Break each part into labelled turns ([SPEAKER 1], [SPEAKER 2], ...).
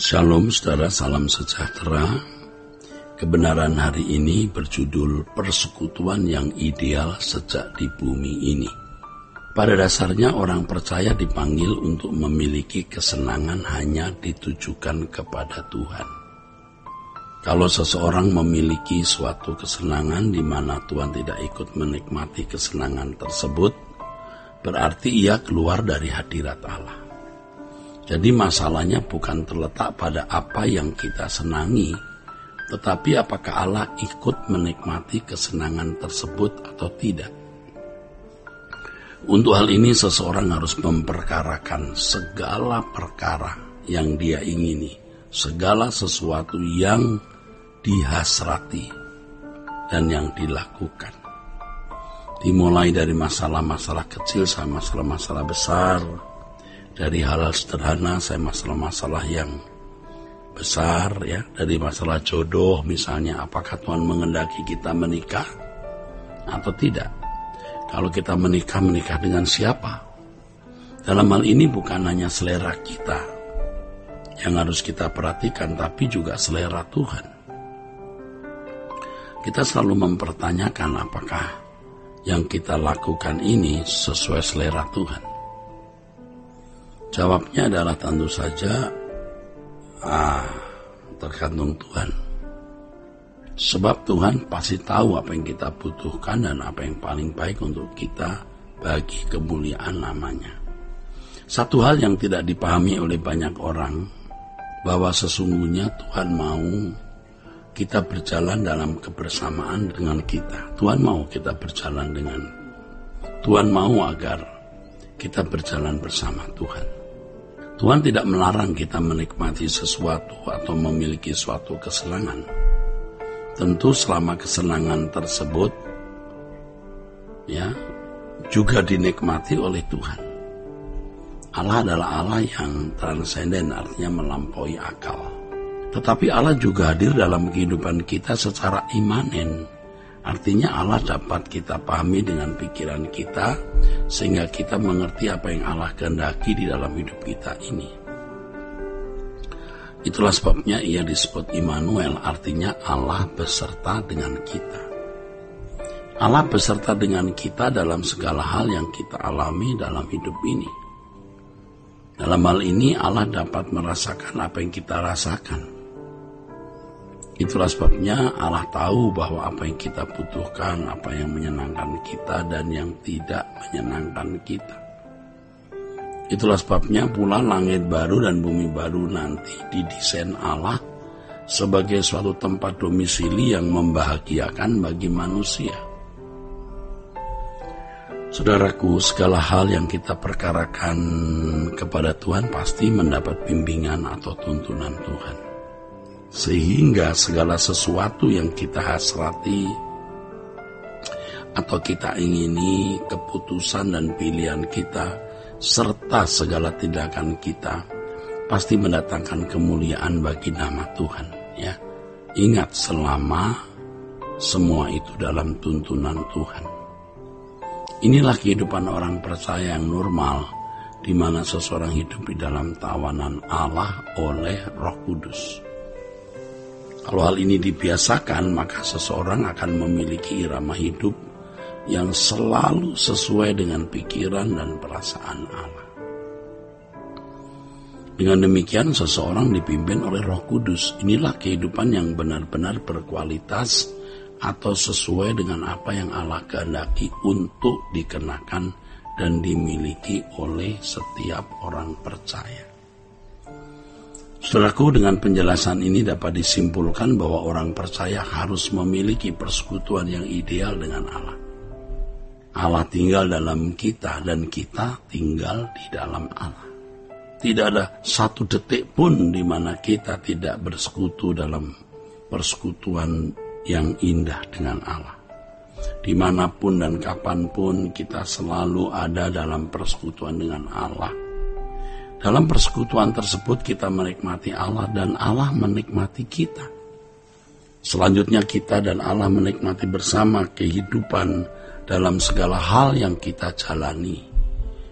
[SPEAKER 1] Shalom saudara, salam sejahtera. Kebenaran hari ini berjudul Persekutuan yang Ideal Sejak di Bumi Ini. Pada dasarnya orang percaya dipanggil untuk memiliki kesenangan hanya ditujukan kepada Tuhan. Kalau seseorang memiliki suatu kesenangan di mana Tuhan tidak ikut menikmati kesenangan tersebut, berarti ia keluar dari hadirat Allah. Jadi masalahnya bukan terletak pada apa yang kita senangi, tetapi apakah Allah ikut menikmati kesenangan tersebut atau tidak. Untuk hal ini seseorang harus memperkarakan segala perkara yang dia ingini, segala sesuatu yang dihasrati dan yang dilakukan. Dimulai dari masalah-masalah kecil sampai masalah-masalah besar, dari hal-hal sederhana sampai masalah-masalah yang besar, ya, dari masalah jodoh misalnya, apakah Tuhan menghendaki kita menikah atau tidak? Kalau kita menikah dengan siapa? Dalam hal ini bukan hanya selera kita yang harus kita perhatikan, tapi juga selera Tuhan. Kita selalu mempertanyakan apakah yang kita lakukan ini sesuai selera Tuhan. Jawabnya adalah tentu saja tergantung Tuhan. Sebab Tuhan pasti tahu apa yang kita butuhkan dan apa yang paling baik untuk kita bagi kemuliaan namanya. Satu hal yang tidak dipahami oleh banyak orang, bahwa sesungguhnya Tuhan mau kita berjalan dalam kebersamaan dengan kita. Tuhan mau kita berjalan Tuhan mau agar kita berjalan bersama Tuhan. Tuhan tidak melarang kita menikmati sesuatu atau memiliki suatu kesenangan. Tentu selama kesenangan tersebut juga dinikmati oleh Tuhan. Allah adalah Allah yang transenden, artinya melampaui akal. Tetapi Allah juga hadir dalam kehidupan kita secara imanen. Artinya Allah dapat kita pahami dengan pikiran kita, sehingga kita mengerti apa yang Allah kehendaki di dalam hidup kita ini. Itulah sebabnya ia disebut Immanuel, artinya Allah beserta dengan kita. Allah beserta dengan kita dalam segala hal yang kita alami dalam hidup ini. Dalam hal ini Allah dapat merasakan apa yang kita rasakan. Itulah sebabnya Allah tahu bahwa apa yang kita butuhkan, apa yang menyenangkan kita dan yang tidak menyenangkan kita. Itulah sebabnya pula langit baru dan bumi baru nanti didesain Allah sebagai suatu tempat domisili yang membahagiakan bagi manusia. Saudaraku, segala hal yang kita perkarakan kepada Tuhan pasti mendapat bimbingan atau tuntunan Tuhan. Sehingga segala sesuatu yang kita hasrati atau kita ingini, keputusan dan pilihan kita, serta segala tindakan kita, pasti mendatangkan kemuliaan bagi nama Tuhan. Ya, ingat, selama semua itu dalam tuntunan Tuhan. Inilah kehidupan orang percaya yang normal, di mana seseorang hidup di dalam tawanan Allah oleh Roh Kudus. Kalau hal ini dibiasakan, maka seseorang akan memiliki irama hidup yang selalu sesuai dengan pikiran dan perasaan Allah. Dengan demikian, seseorang dipimpin oleh Roh Kudus. Inilah kehidupan yang benar-benar berkualitas atau sesuai dengan apa yang Allah kehendaki untuk dikenakan dan dimiliki oleh setiap orang percaya. Saudaraku, dengan penjelasan ini dapat disimpulkan bahwa orang percaya harus memiliki persekutuan yang ideal dengan Allah. Allah tinggal dalam kita dan kita tinggal di dalam Allah. Tidak ada satu detik pun di mana kita tidak bersekutu dalam persekutuan yang indah dengan Allah. Dimanapun dan kapanpun kita selalu ada dalam persekutuan dengan Allah. Dalam persekutuan tersebut kita menikmati Allah dan Allah menikmati kita. Selanjutnya kita dan Allah menikmati bersama kehidupan dalam segala hal yang kita jalani.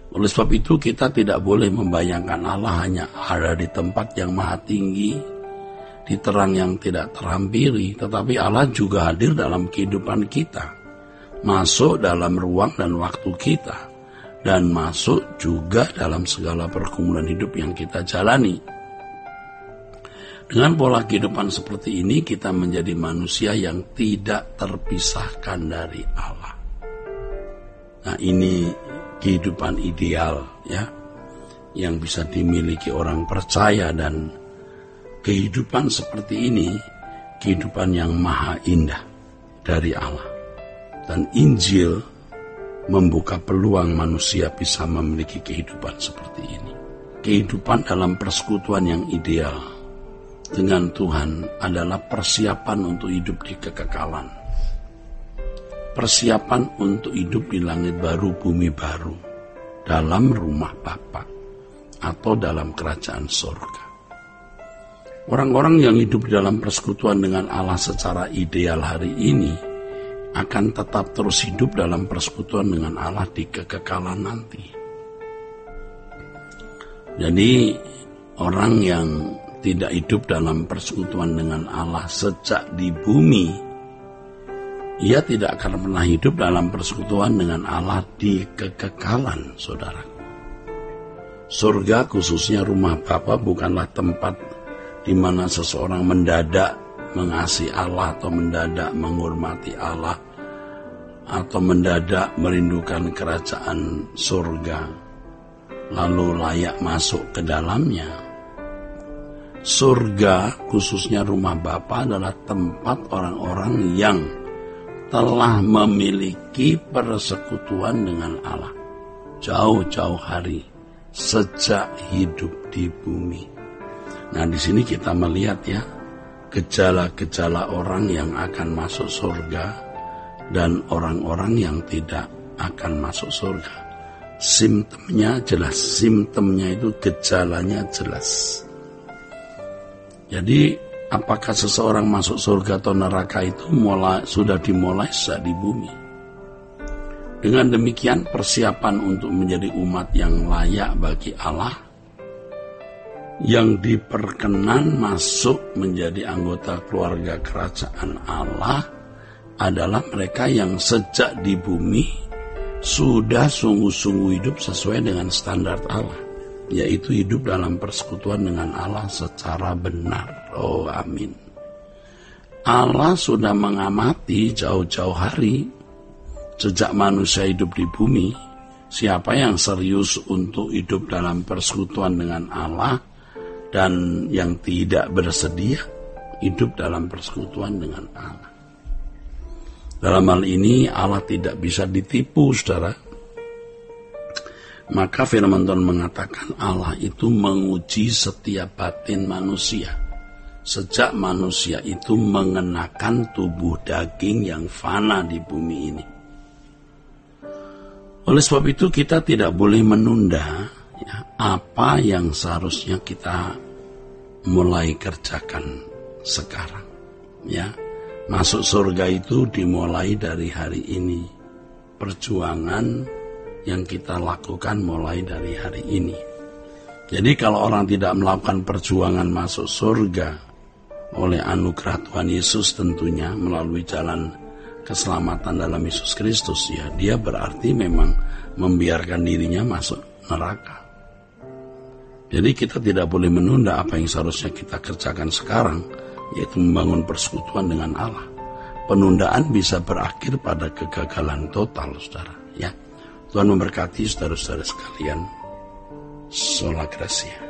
[SPEAKER 1] Oleh sebab itu kita tidak boleh membayangkan Allah hanya ada di tempat yang maha tinggi, di terang yang tidak terhampiri, tetapi Allah juga hadir dalam kehidupan kita, masuk dalam ruang dan waktu kita, dan masuk juga dalam segala pergumulan hidup yang kita jalani. Dengan pola kehidupan seperti ini, kita menjadi manusia yang tidak terpisahkan dari Allah. Nah, ini kehidupan ideal ya, yang bisa dimiliki orang percaya, dan kehidupan seperti ini kehidupan yang maha indah dari Allah. Dan Injil membuka peluang manusia bisa memiliki kehidupan seperti ini. Kehidupan dalam persekutuan yang ideal dengan Tuhan adalah persiapan untuk hidup di kekekalan. Persiapan untuk hidup di langit baru, bumi baru, dalam rumah Bapa atau dalam kerajaan surga. Orang-orang yang hidup dalam persekutuan dengan Allah secara ideal hari ini akan tetap terus hidup dalam persekutuan dengan Allah di kekekalan nanti. Jadi orang yang tidak hidup dalam persekutuan dengan Allah sejak di bumi, ia tidak akan pernah hidup dalam persekutuan dengan Allah di kekekalan, saudaraku. Surga, khususnya rumah Bapa, bukanlah tempat di mana seseorang mendadak mengasihi Allah atau mendadak menghormati Allah atau mendadak merindukan kerajaan surga lalu layak masuk ke dalamnya. Surga, khususnya rumah Bapa, adalah tempat orang-orang yang telah memiliki persekutuan dengan Allah jauh-jauh hari sejak hidup di bumi. Nah, di sini kita melihat ya gejala-gejala orang yang akan masuk surga dan orang-orang yang tidak akan masuk surga. Simptomnya jelas, simptomnya itu gejalanya jelas. Jadi apakah seseorang masuk surga atau neraka itu sudah dimulai sejak di bumi. Dengan demikian persiapan untuk menjadi umat yang layak bagi Allah, yang diperkenan masuk menjadi anggota keluarga kerajaan Allah, adalah mereka yang sejak di bumi sudah sungguh-sungguh hidup sesuai dengan standar Allah, yaitu hidup dalam persekutuan dengan Allah secara benar. Oh, amin. Allah sudah mengamati jauh-jauh hari sejak manusia hidup di bumi, siapa yang serius untuk hidup dalam persekutuan dengan Allah dan yang tidak bersedia hidup dalam persekutuan dengan Allah. Dalam hal ini Allah tidak bisa ditipu, saudara. Maka firman Tuhan mengatakan Allah itu menguji setiap batin manusia sejak manusia itu mengenakan tubuh daging yang fana di bumi ini. Oleh sebab itu kita tidak boleh menunda ya, apa yang seharusnya kita mulai kerjakan sekarang. Ya, masuk surga itu dimulai dari hari ini. Perjuangan yang kita lakukan mulai dari hari ini. Jadi kalau orang tidak melakukan perjuangan masuk surga oleh anugerah Tuhan Yesus tentunya melalui jalan keselamatan dalam Yesus Kristus, ya dia berarti memang membiarkan dirinya masuk neraka. Jadi kita tidak boleh menunda apa yang seharusnya kita kerjakan sekarang, yaitu membangun persekutuan dengan Allah. Penundaan bisa berakhir pada kegagalan total, saudara. Ya, Tuhan memberkati saudara-saudara sekalian. Sola Gracia.